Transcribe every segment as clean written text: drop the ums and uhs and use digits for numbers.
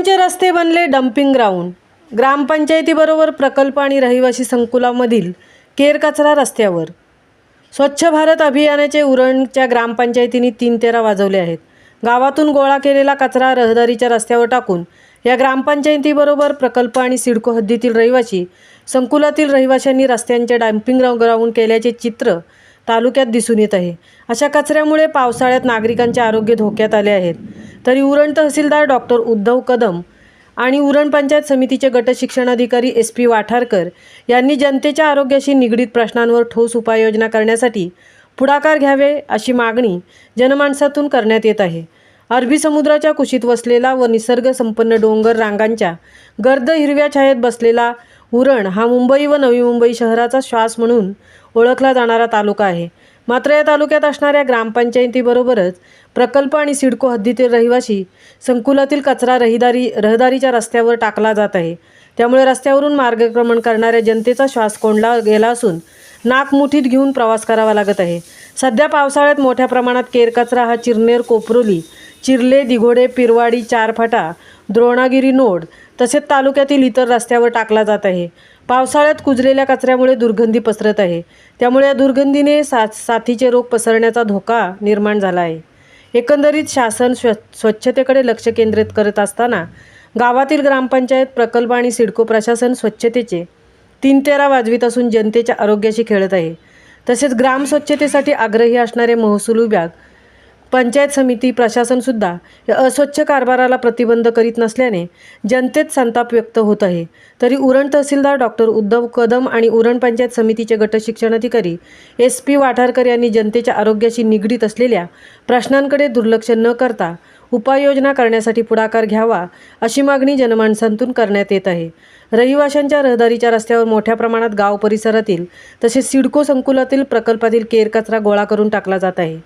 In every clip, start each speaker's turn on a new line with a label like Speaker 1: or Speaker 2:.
Speaker 1: उरणचे रस्ते बनले dumping ground. ग्रामपंचायतीबरोबर प्रकल्प आणि रहिवासी संकुलामधील केर कचरा रस्त्यावर। स्वच्छ भारत अभियानाचे उरणच्या ग्रामपंचायतींनी 3-13 वाजवले आहेत। गावातून गोळा केलेला कचरा रहदारीच्या रस्त्यावर टाकून या ग्रामपंचायतीबरोबर प्रकल्प आणि सिडको हद्दीतील रहिवासी संकुलातील रहिवाशांनी रस्त्यांचे डम्पिंग ग्राउंड केल्याचे चित्र तालुक्यात दिसून येत आहे। अशा कचऱ्यामुळे पावसाळ्यात नागरिकांचे आरोग्य धोक्यात आले आहेत। तरी उरण तहसीलदार डॉक्टर उद्धव कदम आणि उरण पंचायत समितीचे गट शिक्षणाधिकारी SP वाठारकर यांनी जनतेच्या आरोग्याशी निगडीत प्रश्नांवर ठोस उपाययोजना करण्यासाठी पुढाकार घ्यावे अशी मागणी जनमानसातून करण्यात येत आहे। अरबी समुद्राच्या कुशीत वसलेला व निसर्ग संपन्न डोंगर रांगांच्या गर्द हिरव्या छायेत बसलेला उरण हा मुंबई व नवी मुंबई शहराचा श्वास म्हणून ओळखला जाणारा तालुका आहे। मात्र या तालुक्यात असणाऱ्या ग्रामपंचायतीबरोबरच प्रकल्प आणि सिडको हद्दीतील रहिवासी संकुलातील कचरा रहदारीच्या रस्त्यावर टाकला जात आहे। त्यामुळे रस्त्यावरून मार्गक्रमण करणाऱ्या जनतेचा श्वास कोंडला गेला असून नाक मुठीत घेऊन प्रवास करावा लागत आहे। सध्या पावसाळ्यात मोठ्या प्रमाणात केर कचरा हा चिरनेर, कोपरोली, चिर्ले, दिघोडे, पिरवाडी, चारफाटा, द्रोणागिरी नोड तसेच तालुक्यातील इतर रस्त्यावर टाकला जात आहे। पावसाळ्यात कुजलेल्या कचऱ्यामुळे दुर्गंधी पसरत आहे। त्यामुळे या दुर्गंधीने साथीचे रोग पसरण्याचा धोका निर्माण झाला आहे। एकंदरीत शासन स्वच्छतेकडे लक्ष केंद्रित करत असताना गावातील ग्रामपंचायत, प्रकल्प आणि सिडको प्रशासन स्वच्छतेचे 3-13 वाजवीत असून जनतेच्या आरोग्याशी खेळत आहे। तसेच ग्राम स्वच्छतेसाठी आग्रही असणारे महसूल विभाग, पंचायत समिती प्रशासनसुद्धा या अस्वच्छ कारभाराला प्रतिबंध करीत नसल्याने जनतेत संताप व्यक्त होत आहे। तरी उरण तहसीलदार डॉक्टर उद्धव कदम आणि उरण पंचायत समितीचे गट शिक्षणाधिकारी SP वाठारकर यांनी जनतेच्या आरोग्याशी निगडीत असलेल्या प्रश्नांकडे दुर्लक्ष न करता उपाययोजना करण्यासाठी पुढाकार घ्यावा अशी मागणी जनमानसांतून करण्यात येत आहे। रहिवाशांच्या रहदारीच्या रस्त्यावर मोठ्या प्रमाणात गाव परिसरातील तसेच सिडको संकुलातील प्रकल्पातील केर कचरा गोळा करून टाकला जात आहे।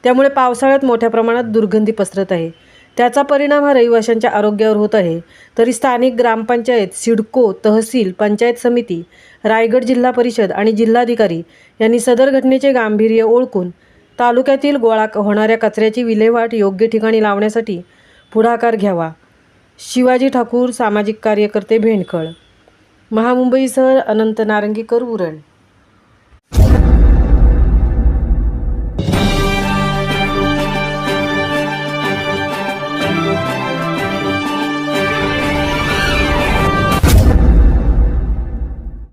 Speaker 1: त्यामुळे पावसाळ्यात मोठ्या प्रमाणात दुर्गंधी पसरत आहे। त्याचा परिणाम हा रहिवाशांच्या आरोग्यावर होत आहे। तरी स्थानिक ग्रामपंचायत, सिडको, तहसील, पंचायत समिती, रायगड जिल्हा परिषद आणि जिल्हाधिकारी यांनी सदर घटनेचे गांभीर्य ओळखून तालुक्यातील गोळा होणाऱ्या कचऱ्याची विल्हेवाट योग्य ठिकाणी लावण्यासाठी पुढाकार घ्यावा। शिवाजी ठाकूर, सामाजिक कार्यकर्ते, भेंडखळ। महामुंबईसह अनंत नारंगीकर, उरण।